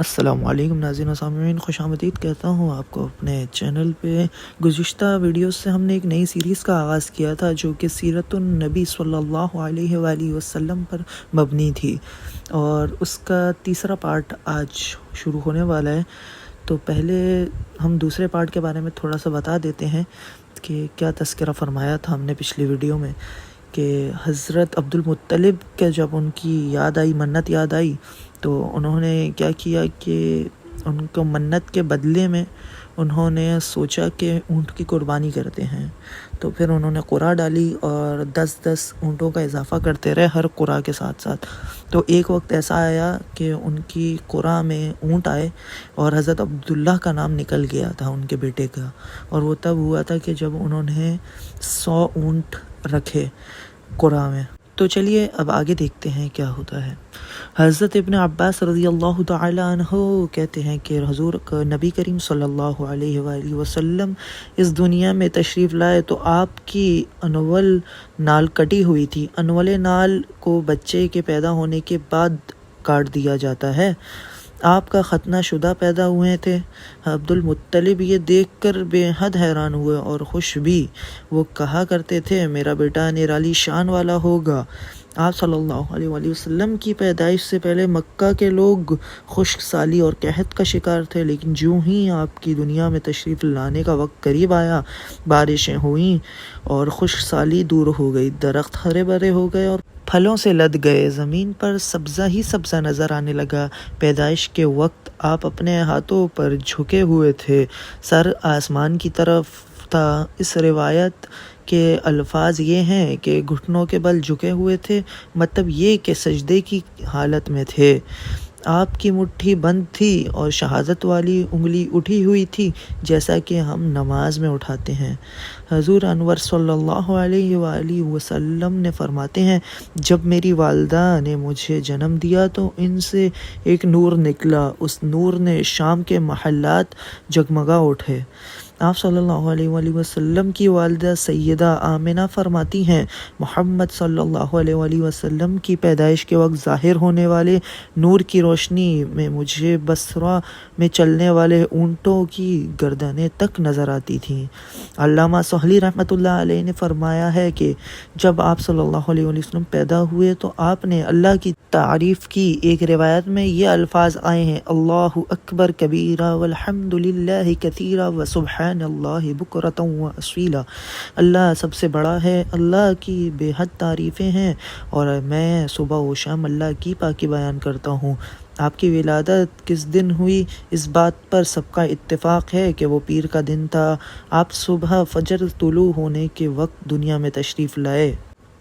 السلام علیکم ناظرین و سامعین، خوش آمدید کہتا ہوں آپ کو اپنے چینل پہ۔ گزشتہ ویڈیوز سے ہم نے ایک نئی سیریز کا آغاز کیا تھا جو کہ سیرت النبی صلی اللہ علیہ وآلہ وسلم پر مبنی تھی، اور اس کا تیسرا پارٹ آج شروع ہونے والا ہے۔ تو پہلے ہم دوسرے پارٹ کے بارے میں تھوڑا سا بتا دیتے ہیں کہ کیا تذکرہ فرمایا تھا ہم نے پچھلی ویڈیو میں، کہ حضرت عبد المطلب کے جب ان کی یاد آئی، منت یاد آئی، تو انہوں نے کیا کیا کہ ان کو منت کے بدلے میں انہوں نے سوچا کہ اونٹ کی قربانی کرتے ہیں۔ تو پھر انہوں نے قرعہ ڈالی اور 10 اونٹوں کا اضافہ کرتے رہے ہر قرعہ کے ساتھ ساتھ۔ تو ایک وقت ایسا آیا کہ ان کی قرعہ میں اونٹ آئے اور حضرت عبداللہ کا نام نکل گیا تھا ان کے بیٹے کا، اور وہ تب ہوا تھا کہ جب انہوں نے 100 اونٹ رکھے قرعہ میں۔ تو چلیے اب آگے دیکھتے ہیں کیا ہوتا ہے۔ حضرت ابن عباس رضی اللہ تعالی عنہ کہتے ہیں کہ حضور نبی کریم صلی اللہ علیہ وآلہ وسلم اس دنیا میں تشریف لائے تو آپ کی انول نال کٹی ہوئی تھی۔ انول نال کو بچے کے پیدا ہونے کے بعد کاٹ دیا جاتا ہے۔ آپ کا ختنہ شدہ پیدا ہوئے تھے۔ عبد المطلب یہ دیکھ کر بے حد حیران ہوئے اور خوش بھی۔ وہ کہا کرتے تھے میرا بیٹا نرالی شان والا ہوگا۔ آپ صلی اللہ علیہ وآلہ وسلم کی پیدائش سے پہلے مکہ کے لوگ خشک سالی اور قحط کا شکار تھے، لیکن جوں ہی آپ کی دنیا میں تشریف لانے کا وقت قریب آیا، بارشیں ہوئیں اور خشک سالی دور ہو گئی، درخت ہرے بھرے ہو گئے اور پھلوں سے لد گئے، زمین پر سبزہ ہی سبزہ نظر آنے لگا۔ پیدائش کے وقت آپ اپنے ہاتھوں پر جھکے ہوئے تھے، سر آسمان کی طرف تھا۔ اس روایت کے الفاظ یہ ہیں کہ گھٹنوں کے بل جھکے ہوئے تھے، مطلب یہ کہ سجدے کی حالت میں تھے۔ آپ کی مٹھی بند تھی اور شہادت والی انگلی اٹھی ہوئی تھی جیسا کہ ہم نماز میں اٹھاتے ہیں۔ حضور انور صلی اللہ علیہ وآلہ وسلم نے فرماتے ہیں جب میری والدہ نے مجھے جنم دیا تو ان سے ایک نور نکلا، اس نور نے شام کے محلات جگمگا اٹھے۔ آپ صلی اللہ علیہ وآلہ وسلم کی والدہ سیدہ آمنہ فرماتی ہیں محمد صلی اللہ علیہ وآلہ وسلم کی پیدائش کے وقت ظاہر ہونے والے نور کی روشنی میں مجھے بصرہ میں چلنے والے اونٹوں کی گردنیں تک نظر آتی تھیں۔ علامہ سہلی رحمۃ اللہ علیہ نے فرمایا ہے کہ جب آپ صلی اللہ علیہ وآلہ وسلم پیدا ہوئے تو آپ نے اللہ کی تعریف کی۔ ایک روایت میں یہ الفاظ آئے ہیں اللہ اکبر کبیرہ والحمد للہ کثیرہ وسبحان اللہ بکرۃ واصیلا۔ اللہ سب سے بڑا ہے، اللہ کی بے حد تعریفیں ہیں اور میں صبح و شام اللہ کی پاکی بیان کرتا ہوں۔ آپ کی ولادت کس دن ہوئی اس بات پر سب کا اتفاق ہے کہ وہ پیر کا دن تھا۔ آپ صبح فجر طلوع ہونے کے وقت دنیا میں تشریف لائے۔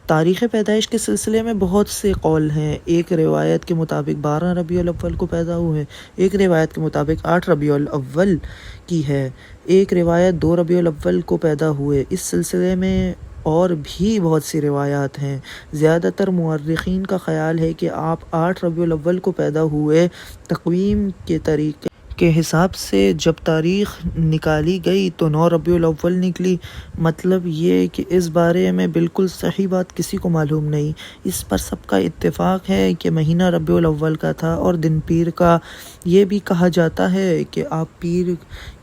تاریخ پیدائش کے سلسلے میں بہت سے قول ہیں۔ ایک روایت کے مطابق 12 ربیع الاول کو پیدا ہوئے، ایک روایت کے مطابق 8 ربیع الاول کی ہے، ایک روایت 2 ربیع الاول کو پیدا ہوئے۔ اس سلسلے میں اور بھی بہت سی روایات ہیں۔ زیادہ تر مورخین کا خیال ہے کہ آپ 8 ربیع الاول کو پیدا ہوئے۔ تقویم کے طریقے کے حساب سے جب تاریخ نکالی گئی تو 9 ربیع الاول نکلی۔ مطلب یہ کہ اس بارے میں بالکل صحیح بات کسی کو معلوم نہیں۔ اس پر سب کا اتفاق ہے کہ مہینہ ربیع الاول کا تھا اور دن پیر کا۔ یہ بھی کہا جاتا ہے کہ آپ پیر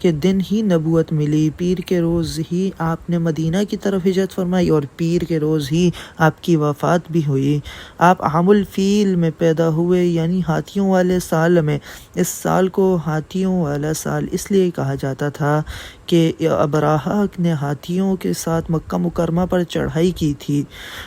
کے دن ہی نبوت ملی، پیر کے روز ہی آپ نے مدینہ کی طرف ہجرت فرمائی اور پیر کے روز ہی آپ کی وفات بھی ہوئی۔ آپ عام الفیل میں پیدا ہوئے، یعنی ہاتھیوں والے سال میں۔ اس سال کو ہاتھیوں والا سال اس لیے کہا جاتا تھا کہ ابراہہ نے ہاتھیوں کے ساتھ مکہ مکرمہ پر چڑھائی کی تھی۔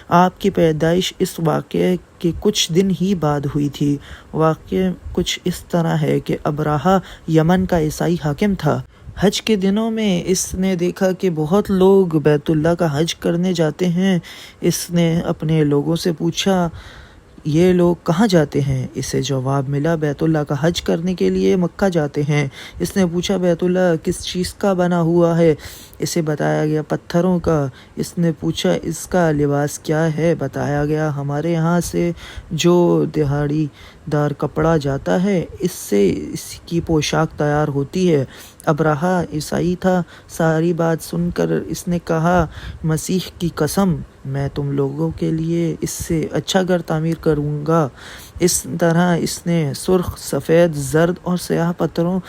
آپ کی پیدائش اس واقعے کے کچھ دن ہی بعد ہوئی تھی۔ واقعہ کچھ اس طرح ہے کہ ابراہہ یمن کا عیسائی حاکم تھا۔ حج کے دنوں میں اس نے دیکھا کہ بہت لوگ بیت اللہ کا حج کرنے جاتے ہیں۔ اس نے اپنے لوگوں سے پوچھا یہ لوگ کہاں جاتے ہیں؟ اسے جواب ملا بیت اللہ کا حج کرنے کے لیے مکہ جاتے ہیں۔ اس نے پوچھا بیت اللہ کس چیز کا بنا ہوا ہے؟ اسے بتایا گیا پتھروں کا۔ اس نے پوچھا اس کا لباس کیا ہے؟ بتایا گیا ہمارے یہاں سے جو دہاڑی دار کپڑا جاتا ہے اس سے اس کی پوشاک تیار ہوتی ہے۔ ابراہہ عیسائی تھا۔ ساری بات سن کر اس نے کہا مسیح کی قسم میں تم لوگوں کے لیے اس سے اچھا گھر تعمیر کروں گا۔ اس طرح اس نے سرخ، سفید، زرد اور سیاہ پتھروں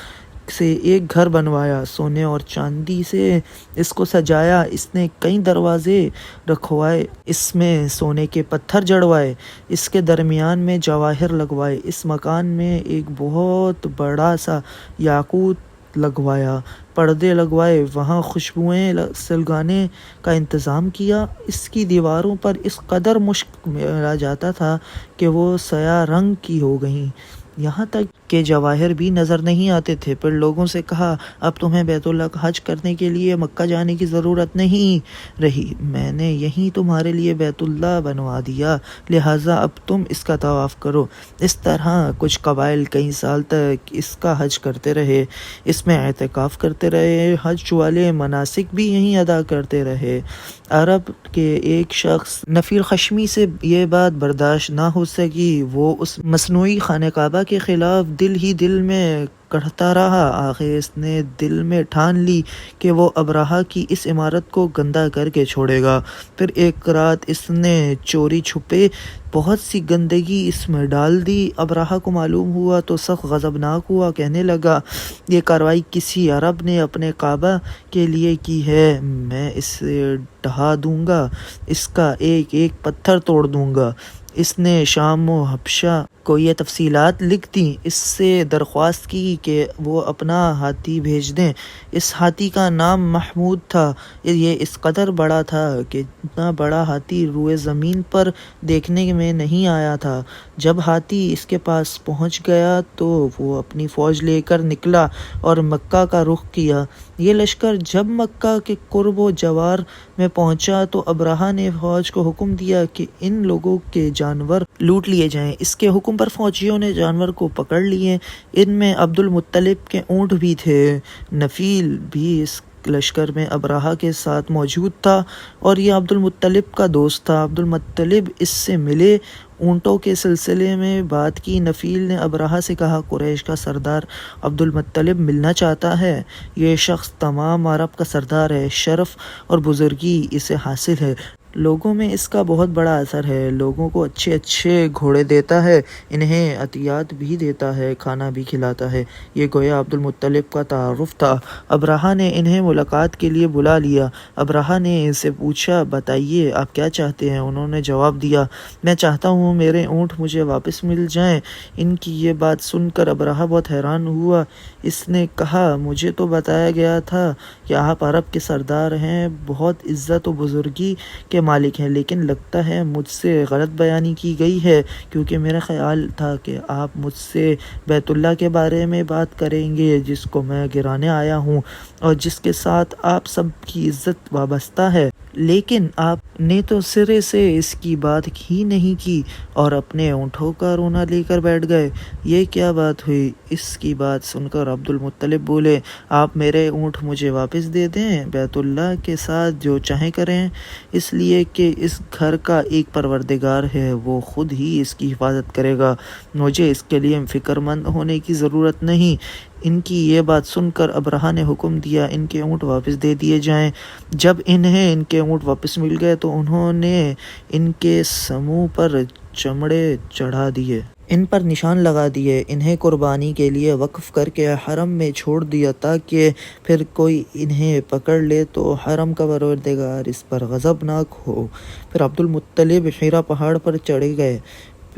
سے ایک گھر بنوایا، سونے اور چاندی سے اس کو سجایا۔ اس نے کئی دروازے رکھوائے، اس میں سونے کے پتھر جڑوائے، اس کے درمیان میں جواہر لگوائے، اس مکان میں ایک بہت بڑا سا یاقوت لگوایا، پردے لگوائے، وہاں خوشبوئیں سلگانے کا انتظام کیا۔ اس کی دیواروں پر اس قدر مشک ملا جاتا تھا کہ وہ سیاہ رنگ کی ہو گئیں، یہاں تک کہ جواہر بھی نظر نہیں آتے تھے۔ پھر لوگوں سے کہا، اب تمہیں بیت اللہ کا حج کرنے کے لیے مکہ جانے کی ضرورت نہیں رہی، میں نے یہیں تمہارے لیے بیت اللہ بنوا دیا، لہٰذا اب تم اس کا طواف کرو۔ اس طرح کچھ قبائل کئی سال تک اس کا حج کرتے رہے، اس میں اعتکاف کرتے رہے، حج والے مناسک بھی یہیں ادا کرتے رہے۔ عرب کے ایک شخص نفیر خشمی سے یہ بات برداشت نہ ہو سکی، وہ اس مصنوعی خانہ کعبہ کے خلاف دل ہی دل میں کڑھتا رہا۔ آخر اس نے دل میں ٹھان لی کہ وہ ابرہہ کی اس عمارت کو گندہ کر کے چھوڑے گا۔ پھر ایک رات اس نے چوری چھپے بہت سی گندگی اس میں ڈال دی۔ ابرہہ کو معلوم ہوا تو سخت غضبناک ہوا، کہنے لگا، یہ کارروائی کسی عرب نے اپنے کعبہ کے لیے کی ہے، میں اسے ڈھا دوں گا، اس کا ایک ایک پتھر توڑ دوں گا۔ اس نے شام و حبشہ کو یہ تفصیلات لکھ دیں، اس سے درخواست کی کہ وہ اپنا ہاتھی بھیج دیں۔ اس ہاتھی کا نام محمود تھا۔ یہ اس قدر بڑا تھا کہ اتنا بڑا ہاتھی روئے زمین پر دیکھنے میں نہیں آیا تھا۔ جب ہاتھی اس کے پاس پہنچ گیا تو وہ اپنی فوج لے کر نکلا اور مکہ کا رخ کیا۔ یہ لشکر جب مکہ کے قرب و جوار میں پہنچا تو ابرہہ نے فوج کو حکم دیا کہ ان لوگوں کے جانور لوٹ لیے جائیں۔ اس کے حکم پر فوجیوں نے جانور کو پکڑ لیے، ان میں عبد المطلب کے اونٹ بھی تھے۔ نفیل بھی اس لشکر میں ابرہہ کے ساتھ موجود تھا اور یہ عبد المطلب کا دوست تھا۔ عبد المطلب اس سے ملے، اونٹوں کے سلسلے میں بات کی۔ نفیل نے ابرہہ سے کہا، قریش کا سردار عبد المطلب ملنا چاہتا ہے، یہ شخص تمام عرب کا سردار ہے، شرف اور بزرگی اسے حاصل ہے، لوگوں میں اس کا بہت بڑا اثر ہے، لوگوں کو اچھے اچھے گھوڑے دیتا ہے، انہیں عطیات بھی دیتا ہے، کھانا بھی کھلاتا ہے۔ یہ گویا عبد المطلب کا تعارف تھا۔ ابرہہ نے انہیں ملاقات کے لیے بلا لیا۔ ابرہہ نے ان سے پوچھا، بتائیے آپ کیا چاہتے ہیں؟ انہوں نے جواب دیا، میں چاہتا ہوں میرے اونٹ مجھے واپس مل جائیں۔ ان کی یہ بات سن کر ابرہہ بہت حیران ہوا۔ اس نے کہا، مجھے تو بتایا گیا تھا کہ آپ عرب کے سردار ہیں، بہت عزت و بزرگی کے مالک ہیں، لیکن لگتا ہے مجھ سے غلط بیانی کی گئی ہے، کیونکہ میرا خیال تھا کہ آپ مجھ سے بیت اللہ کے بارے میں بات کریں گے، جس کو میں گرانے آیا ہوں اور جس کے ساتھ آپ سب کی عزت وابستہ ہے، لیکن آپ نے تو سرے سے اس کی بات ہی نہیں کی اور اپنے اونٹوں کا رونا لے کر بیٹھ گئے۔ یہ کیا بات ہوئی؟ اس کی بات سن کر عبد المطلب بولے، آپ میرے اونٹ مجھے واپس دے دیں، بیت اللہ کے ساتھ جو چاہیں کریں، اس لیے کہ اس گھر کا ایک پروردگار ہے، وہ خود ہی اس کی حفاظت کرے گا، مجھے اس کے لیے فکر مند ہونے کی ضرورت نہیں۔ ان کی یہ بات سن کر ابرہہ نے حکم دیا، ان کے اونٹ واپس دے دیے جائیں۔ جب انہیں ان کے اونٹ واپس مل گئے تو انہوں نے ان کے سموں پر چمڑے چڑھا دیے، ان پر نشان لگا دیے، انہیں قربانی کے لیے وقف کر کے حرم میں چھوڑ دیا تاکہ پھر کوئی انہیں پکڑ لے تو حرم کا پروردگار اس پر غضبناک ہو۔ پھر عبد المطلب حرا پہاڑ پر چڑھ گئے،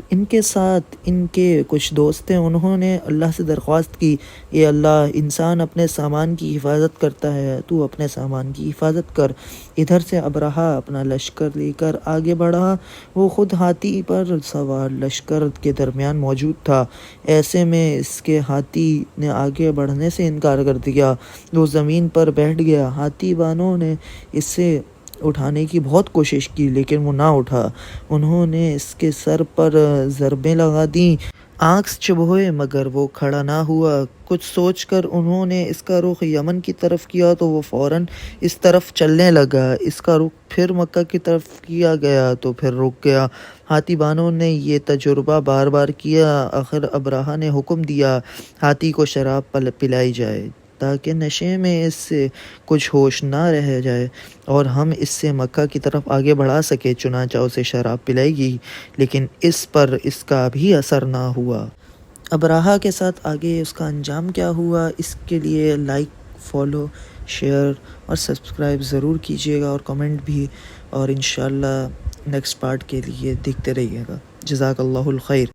ان کے ساتھ ان کے کچھ دوست تھے۔ انہوں نے اللہ سے درخواست کی، اے اللہ، انسان اپنے سامان کی حفاظت کرتا ہے، تو اپنے سامان کی حفاظت کر۔ ادھر سے ابرہہ اپنا لشکر لے کر آگے بڑھا، وہ خود ہاتھی پر سوار لشکر کے درمیان موجود تھا۔ ایسے میں اس کے ہاتھی نے آگے بڑھنے سے انکار کر دیا، وہ زمین پر بیٹھ گیا۔ ہاتھی بانوں نے اسے اٹھانے کی بہت کوشش کی لیکن وہ نہ اٹھا۔ انہوں نے اس کے سر پر ضربیں لگا دیں، آنکھ چبھوئے مگر وہ کھڑا نہ ہوا۔ کچھ سوچ کر انہوں نے اس کا رخ یمن کی طرف کیا تو وہ فوراً اس طرف چلنے لگا۔ اس کا رخ پھر مکہ کی طرف کیا گیا تو پھر رک گیا۔ ہاتھی بانوں نے یہ تجربہ بار بار کیا، آخر ابرہہ نے حکم دیا، ہاتھی کو شراب پلائی جائے تاکہ نشے میں اس سے کچھ ہوش نہ رہ جائے اور ہم اس سے مکہ کی طرف آگے بڑھا سکے۔ چنانچہ اسے شراب پلائی گئی، لیکن اس پر اس کا بھی اثر نہ ہوا۔ ابرہہ کے ساتھ آگے اس کا انجام کیا ہوا، اس کے لیے لائک، فالو، شیئر اور سبسکرائب ضرور کیجیے گا، اور کمنٹ بھی، اور انشاءاللہ نیکسٹ پارٹ کے لیے دیکھتے رہیے گا۔ جزاک اللہ الخیر۔